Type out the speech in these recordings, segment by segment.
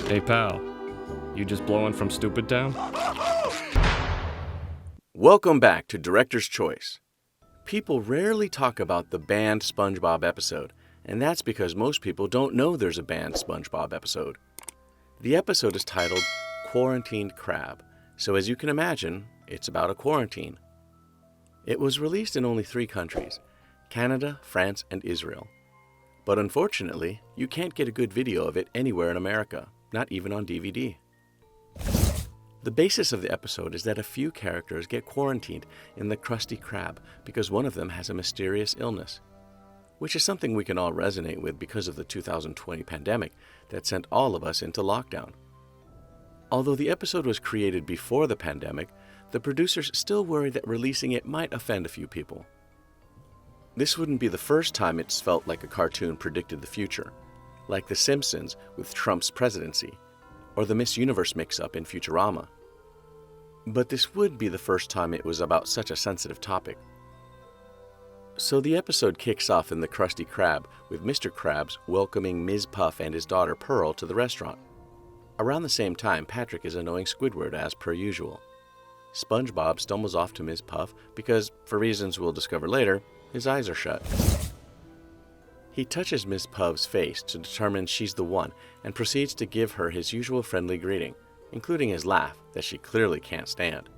Hey pal, you just blowing from Stupid Town? Welcome back to Director's Choice. People rarely talk about the banned SpongeBob episode, and that's because most people don't know there's a banned SpongeBob episode. The episode is titled Kwarantined Krab, so as you can imagine, it's about a quarantine. It was released in only 3 countries, Canada, France, and Israel. But unfortunately, you can't get a good video of it anywhere in America, not even on DVD. The basis of the episode is that a few characters get quarantined in the Krusty Krab because one of them has a mysterious illness, which is something we can all resonate with because of the 2020 pandemic that sent all of us into lockdown. Although the episode was created before the pandemic, the producers still worry that releasing it might offend a few people. This wouldn't be the first time it's felt like a cartoon predicted the future, like The Simpsons with Trump's presidency, or the Miss Universe mix-up in Futurama. But this would be the first time it was about such a sensitive topic. So the episode kicks off in the Krusty Krab with Mr. Krabs welcoming Ms. Puff and his daughter Pearl to the restaurant. Around the same time, Patrick is annoying Squidward as per usual. SpongeBob stumbles off to Ms. Puff because, for reasons we'll discover later, his eyes are shut. He touches Ms. Puff's face to determine she's the one and proceeds to give her his usual friendly greeting, including his laugh that she clearly can't stand.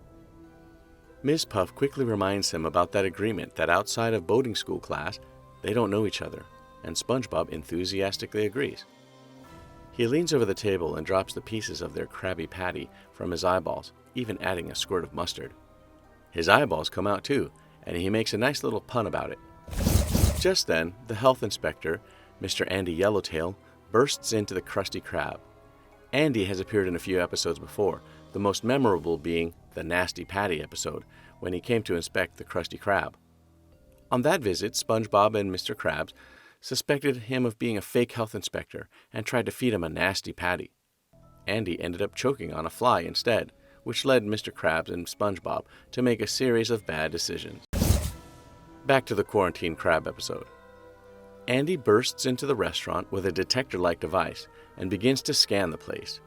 Ms. Puff quickly reminds him about that agreement that outside of boating school class, they don't know each other, and SpongeBob enthusiastically agrees. He leans over the table and drops the pieces of their Krabby Patty from his eyeballs, even adding a squirt of mustard. His eyeballs come out too, and he makes a nice little pun about it. Just then, the health inspector, Mr. Andy Yellowtail, bursts into the Krusty Krab. Andy has appeared in a few episodes before, the most memorable being the Nasty Patty episode, when he came to inspect the Krusty Krab. On that visit, SpongeBob and Mr. Krabs suspected him of being a fake health inspector and tried to feed him a nasty patty. Andy ended up choking on a fly instead, which led Mr. Krabs and SpongeBob to make a series of bad decisions. Back to the Kwarantined Krab episode. Andy bursts into the restaurant with a detector-like device and begins to scan the place.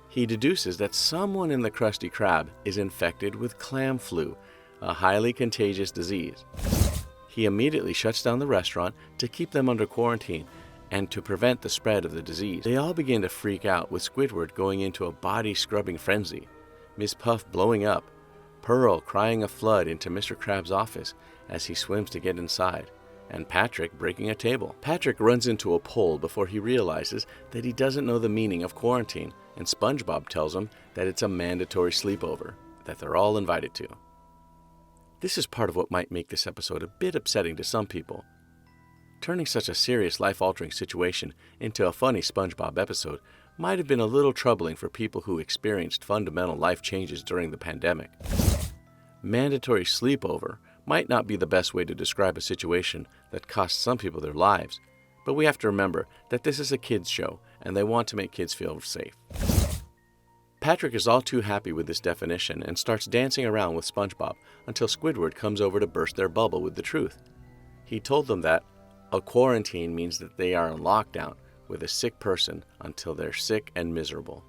He deduces that someone in the Krusty Krab is infected with clam flu, a highly contagious disease. He immediately shuts down the restaurant to keep them under quarantine and to prevent the spread of the disease. They all begin to freak out, with Squidward going into a body-scrubbing frenzy, Miss Puff blowing up, Pearl crying a flood into Mr. Krabs' office as he swims to get inside, and Patrick breaking a table. Patrick runs into a pole before he realizes that he doesn't know the meaning of quarantine, and SpongeBob tells him that it's a mandatory sleepover that they're all invited to. This is part of what might make this episode a bit upsetting to some people. Turning such a serious life-altering situation into a funny SpongeBob episode might have been a little troubling for people who experienced fundamental life changes during the pandemic. Mandatory sleepover might not be the best way to describe a situation that cost some people their lives, but we have to remember that this is a kids' show and they want to make kids feel safe. Patrick is all too happy with this definition and starts dancing around with SpongeBob until Squidward comes over to burst their bubble with the truth. He told them that a quarantine means that they are in lockdown with a sick person until they're sick and miserable.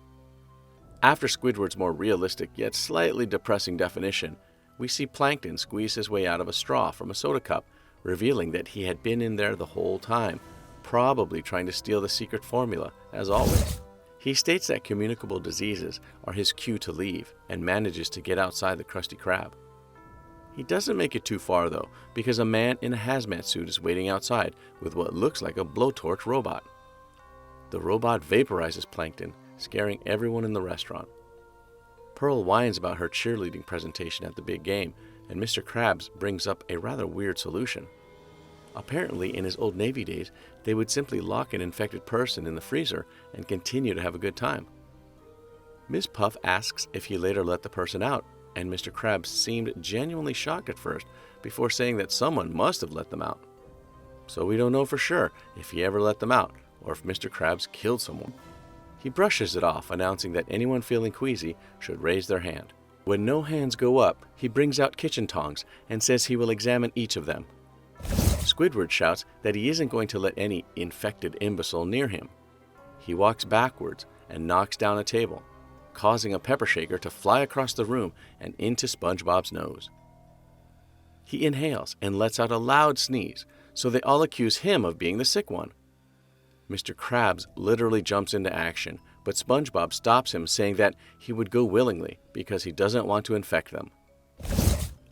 After Squidward's more realistic yet slightly depressing definition, we see Plankton squeeze his way out of a straw from a soda cup, revealing that he had been in there the whole time, probably trying to steal the secret formula, as always. He states that communicable diseases are his cue to leave and manages to get outside the Krusty Krab. He doesn't make it too far though, because a man in a hazmat suit is waiting outside with what looks like a blowtorch robot. The robot vaporizes Plankton, scaring everyone in the restaurant. Pearl whines about her cheerleading presentation at the big game, and Mr. Krabs brings up a rather weird solution. Apparently, in his old Navy days, they would simply lock an infected person in the freezer and continue to have a good time. Miss Puff asks if he later let the person out, and Mr. Krabs seemed genuinely shocked at first before saying that someone must have let them out. So we don't know for sure if he ever let them out or if Mr. Krabs killed someone. He brushes it off, announcing that anyone feeling queasy should raise their hand. When no hands go up, he brings out kitchen tongs and says he will examine each of them. Squidward shouts that he isn't going to let any infected imbecile near him. He walks backwards and knocks down a table, causing a pepper shaker to fly across the room and into SpongeBob's nose. He inhales and lets out a loud sneeze, so they all accuse him of being the sick one. Mr. Krabs literally jumps into action, but SpongeBob stops him, saying that he would go willingly because he doesn't want to infect them.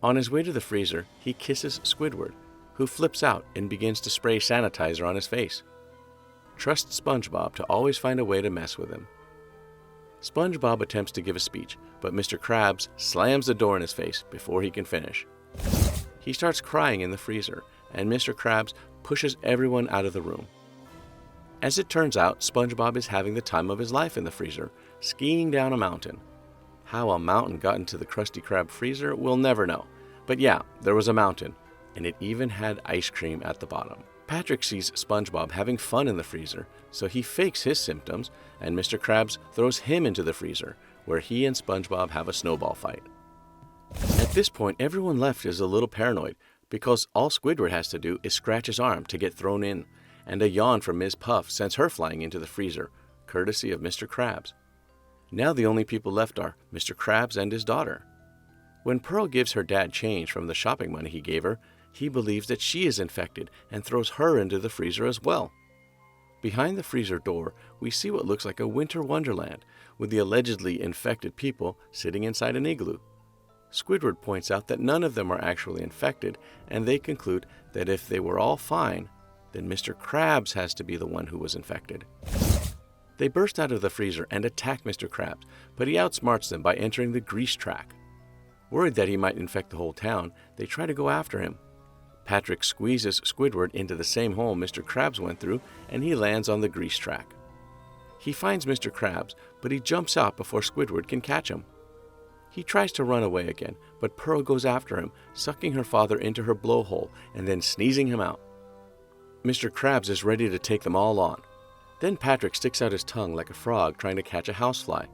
On his way to the freezer, he kisses Squidward, who flips out and begins to spray sanitizer on his face. Trust SpongeBob to always find a way to mess with him. SpongeBob attempts to give a speech, but Mr. Krabs slams the door in his face before he can finish. He starts crying in the freezer, and Mr. Krabs pushes everyone out of the room. As it turns out, SpongeBob is having the time of his life in the freezer, skiing down a mountain. How a mountain got into the Krusty Krab freezer, we'll never know. But yeah, there was a mountain, and it even had ice cream at the bottom. Patrick sees SpongeBob having fun in the freezer, so he fakes his symptoms, and Mr. Krabs throws him into the freezer, where he and SpongeBob have a snowball fight. At this point, everyone left is a little paranoid, because all Squidward has to do is scratch his arm to get thrown in, and a yawn from Ms. Puff sends her flying into the freezer, courtesy of Mr. Krabs. Now the only people left are Mr. Krabs and his daughter. When Pearl gives her dad change from the shopping money he gave her, he believes that she is infected and throws her into the freezer as well. Behind the freezer door, we see what looks like a winter wonderland, with the allegedly infected people sitting inside an igloo. Squidward points out that none of them are actually infected, and they conclude that if they were all fine, then Mr. Krabs has to be the one who was infected. They burst out of the freezer and attack Mr. Krabs, but he outsmarts them by entering the grease track. Worried that he might infect the whole town, they try to go after him. Patrick squeezes Squidward into the same hole Mr. Krabs went through, and he lands on the grease track. He finds Mr. Krabs, but he jumps out before Squidward can catch him. He tries to run away again, but Pearl goes after him, sucking her father into her blowhole and then sneezing him out. Mr. Krabs is ready to take them all on. Then Patrick sticks out his tongue like a frog trying to catch a housefly.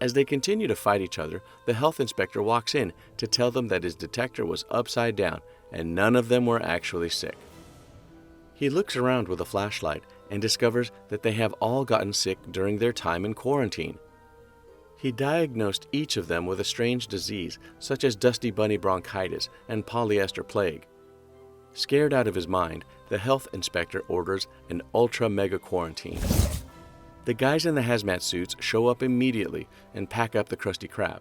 As they continue to fight each other, the health inspector walks in to tell them that his detector was upside down and none of them were actually sick. He looks around with a flashlight and discovers that they have all gotten sick during their time in quarantine. He diagnosed each of them with a strange disease such as dusty bunny bronchitis and polyester plague. Scared out of his mind, the health inspector orders an ultra-mega quarantine. The guys in the hazmat suits show up immediately and pack up the Krusty Krab.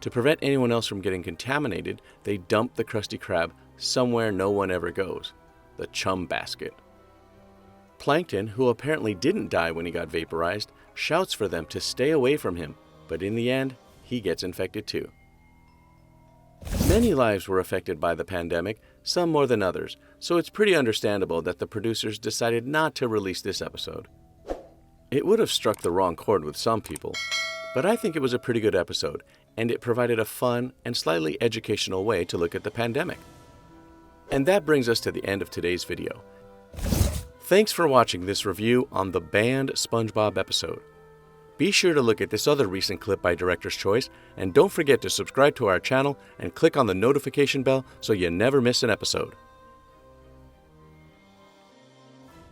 To prevent anyone else from getting contaminated, they dump the Krusty Krab somewhere no one ever goes, the chum basket. Plankton, who apparently didn't die when he got vaporized, shouts for them to stay away from him, but in the end, he gets infected too. Many lives were affected by the pandemic, some more than others, so it's pretty understandable that the producers decided not to release this episode. It would have struck the wrong chord with some people, but I think it was a pretty good episode, and it provided a fun and slightly educational way to look at the pandemic. And that brings us to the end of today's video. Thanks for watching this review on the banned SpongeBob episode. Be sure to look at this other recent clip by Director's Choice, and don't forget to subscribe to our channel and click on the notification bell so you never miss an episode.